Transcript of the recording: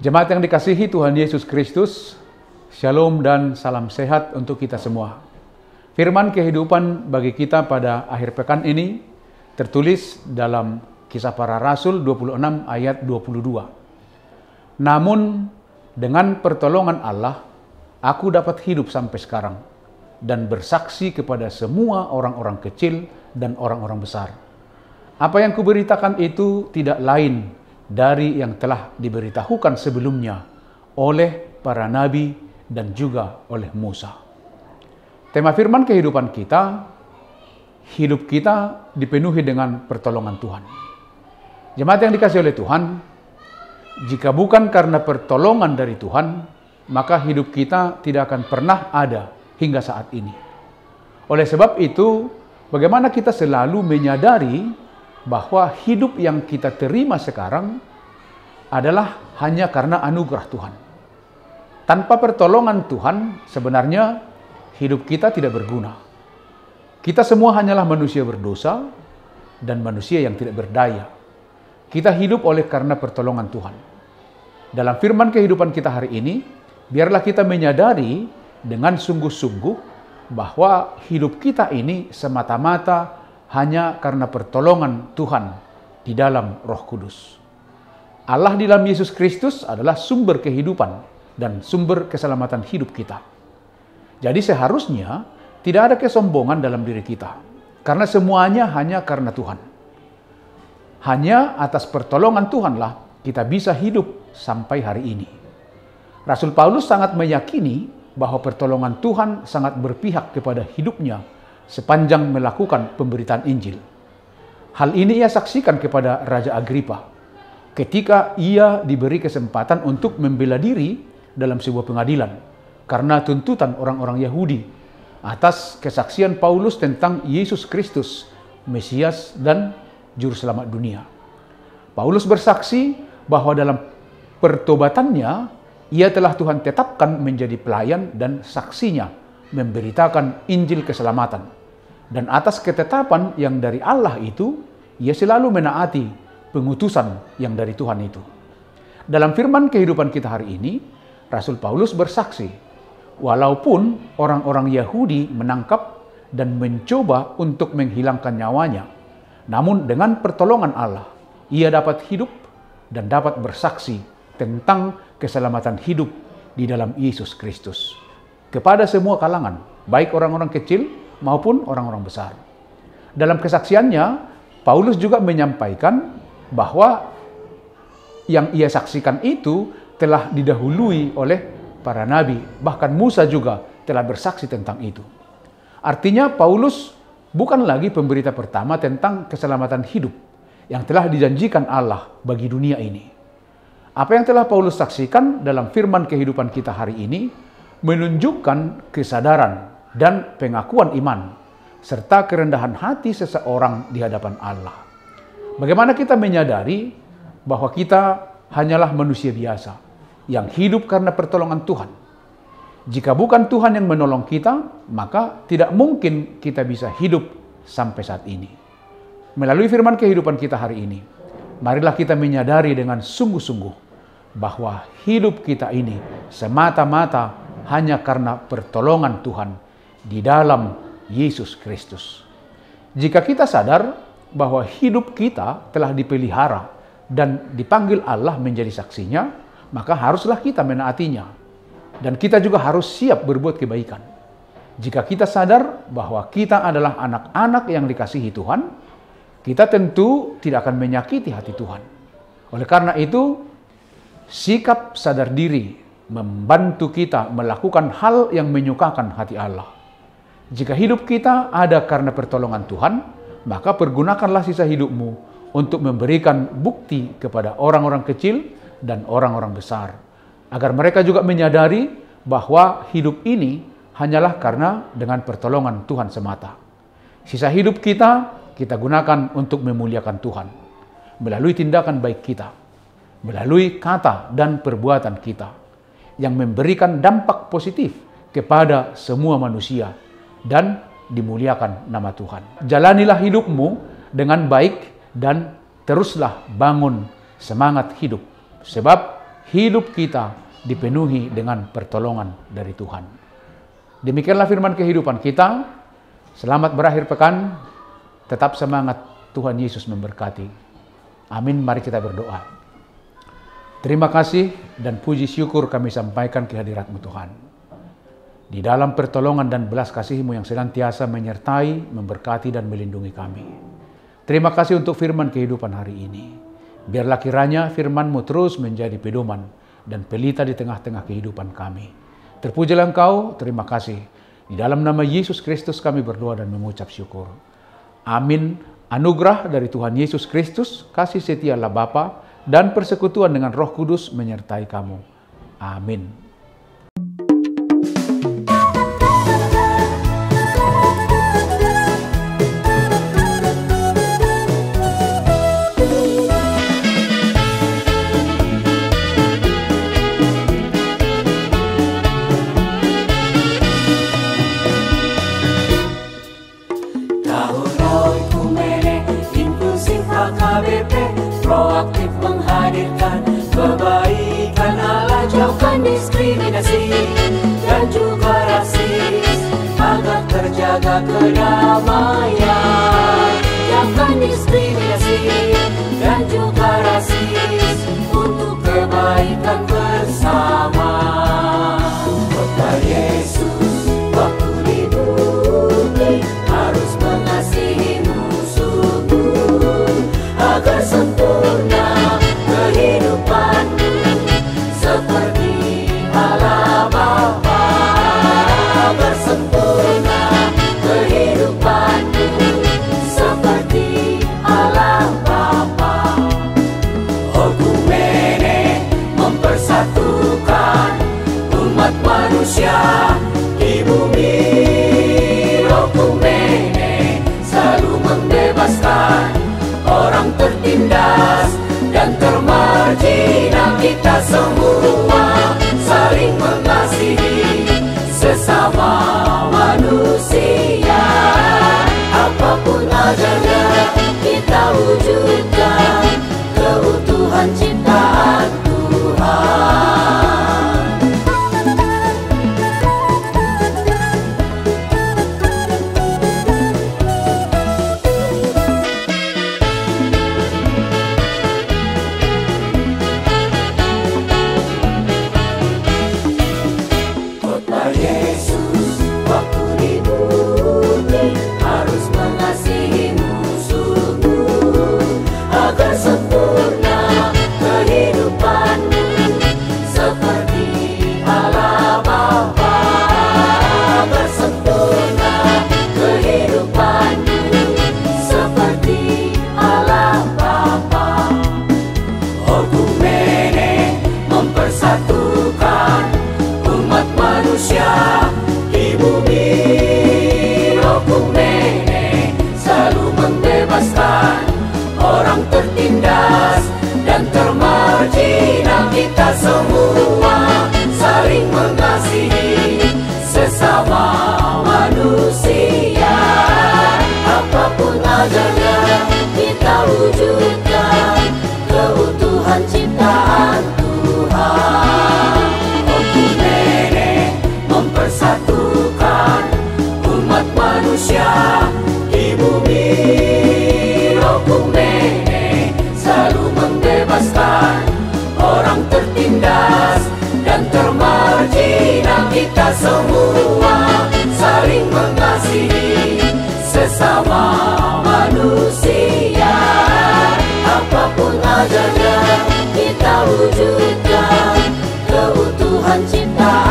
Jemaat yang dikasihi Tuhan Yesus Kristus, Shalom dan salam sehat untuk kita semua. Firman kehidupan bagi kita pada akhir pekan ini tertulis dalam Kisah Para Rasul 26 ayat 22. Namun dengan pertolongan Allah, aku dapat hidup sampai sekarang dan bersaksi kepada semua orang-orang kecil dan orang-orang besar. Apa yang kuberitakan itu tidak lain dari yang telah diberitahukan sebelumnya oleh para nabi dan juga oleh Musa. Tema firman kehidupan kita, hidup kita dipenuhi dengan pertolongan Tuhan. Jemaat yang dikasihi oleh Tuhan, jika bukan karena pertolongan dari Tuhan, maka hidup kita tidak akan pernah ada hingga saat ini. Oleh sebab itu, bagaimana kita selalu menyadari bahwa hidup yang kita terima sekarang adalah hanya karena anugerah Tuhan. Tanpa pertolongan Tuhan, sebenarnya hidup kita tidak berguna. Kita semua hanyalah manusia berdosa dan manusia yang tidak berdaya. Kita hidup oleh karena pertolongan Tuhan. Dalam firman kehidupan kita hari ini, biarlah kita menyadari dengan sungguh-sungguh bahwa hidup kita ini semata-mata hanya karena pertolongan Tuhan di dalam Roh Kudus. Allah di dalam Yesus Kristus adalah sumber kehidupan dan sumber keselamatan hidup kita. Jadi seharusnya tidak ada kesombongan dalam diri kita, karena semuanya hanya karena Tuhan. Hanya atas pertolongan Tuhanlah kita bisa hidup sampai hari ini. Rasul Paulus sangat meyakini bahwa pertolongan Tuhan sangat berpihak kepada hidupnya sepanjang melakukan pemberitaan Injil. Hal ini ia saksikan kepada Raja Agripa ketika ia diberi kesempatan untuk membela diri dalam sebuah pengadilan karena tuntutan orang-orang Yahudi atas kesaksian Paulus tentang Yesus Kristus, Mesias dan Juru Selamat dunia. Paulus bersaksi bahwa dalam pertobatannya ia telah Tuhan tetapkan menjadi pelayan dan saksinya memberitakan Injil keselamatan. Dan atas ketetapan yang dari Allah itu, ia selalu menaati pengutusan yang dari Tuhan itu. Dalam firman kehidupan kita hari ini, Rasul Paulus bersaksi, walaupun orang-orang Yahudi menangkap dan mencoba untuk menghilangkan nyawanya, namun dengan pertolongan Allah, ia dapat hidup dan dapat bersaksi tentang keselamatan hidup di dalam Yesus Kristus kepada semua kalangan, baik orang-orang kecil maupun orang-orang besar. Dalam kesaksiannya, Paulus juga menyampaikan bahwa yang ia saksikan itu telah didahului oleh para nabi, bahkan Musa juga telah bersaksi tentang itu. Artinya Paulus bukan lagi pemberita pertama tentang keselamatan hidup yang telah dijanjikan Allah bagi dunia ini. Apa yang telah Paulus saksikan dalam firman kehidupan kita hari ini menunjukkan kesadaran dan pengakuan iman, serta kerendahan hati seseorang di hadapan Allah. Bagaimana kita menyadari bahwa kita hanyalah manusia biasa yang hidup karena pertolongan Tuhan. Jika bukan Tuhan yang menolong kita, maka tidak mungkin kita bisa hidup sampai saat ini. Melalui firman kehidupan kita hari ini, marilah kita menyadari dengan sungguh-sungguh bahwa hidup kita ini semata-mata hanya karena pertolongan Tuhan di dalam Yesus Kristus. Jika kita sadar bahwa hidup kita telah dipelihara dan dipanggil Allah menjadi saksinya, maka haruslah kita menaatinya. Dan kita juga harus siap berbuat kebaikan. Jika kita sadar bahwa kita adalah anak-anak yang dikasihi Tuhan, kita tentu tidak akan menyakiti hati Tuhan. Oleh karena itu, sikap sadar diri membantu kita melakukan hal yang menyukakan hati Allah. Jika hidup kita ada karena pertolongan Tuhan, maka pergunakanlah sisa hidupmu untuk memberikan bukti kepada orang-orang kecil dan orang-orang besar, agar mereka juga menyadari bahwa hidup ini hanyalah karena dengan pertolongan Tuhan semata. Sisa hidup kita gunakan untuk memuliakan Tuhan, melalui tindakan baik kita, melalui kata dan perbuatan kita, yang memberikan dampak positif kepada semua manusia, dan dimuliakan nama Tuhan. Jalanilah hidupmu dengan baik dan teruslah bangun semangat hidup. Sebab hidup kita dipenuhi dengan pertolongan dari Tuhan. Demikianlah firman kehidupan kita. Selamat berakhir pekan. Tetap semangat. Tuhan Yesus memberkati. Amin. Mari kita berdoa. Terima kasih dan puji syukur kami sampaikan ke hadirat-Mu Tuhan. Di dalam pertolongan dan belas kasih-Mu yang senantiasa menyertai, memberkati dan melindungi kami. Terima kasih untuk firman kehidupan hari ini. Biarlah kiranya firman-Mu terus menjadi pedoman dan pelita di tengah-tengah kehidupan kami. Terpujilah Engkau, terima kasih. Di dalam nama Yesus Kristus kami berdoa dan mengucap syukur. Amin. Anugerah dari Tuhan Yesus Kristus, kasih setia Allah Bapa, dan persekutuan dengan Roh Kudus menyertai kamu. Amin. Proaktif menghadirkan kebaikan Allah, jauhkan diskriminasi dan juga rasis, agar terjaga kedamaian. Jauhkan diskriminasi dan juga rasis untuk kebaikan bersama. Kota Yesus waktu di bumi harus mengasihi musuhmu agar sempurna kehidupanmu seperti Allah Bapa, agar sempurna kehidupanmu seperti Allah Bapa. Okumene mempersatukan umat manusia di bumi. Okumene selalu membebaskan orang tertindas dan termarginal. Kita semua saling mengasihi sesama manusia. Apapun adanya kita wujudkan keutuhan ciptaan Tuhan. Mempersatukan umat manusia di bumi. Okumene selalu membebaskan orang tertindas dan termarginal. Kita semua saling mengasihi sesama manusia. Apapun adanya kita wujudkan keutuhan ciptaan Tuhan. Okumene mempersatukan umat manusia di bumi. Okumene selalu membebaskan orang tertindas dan termarginal. Kita semua saling mengasihi sesama manusia. Apapun adanya kita wujudkan keutuhan ciptaan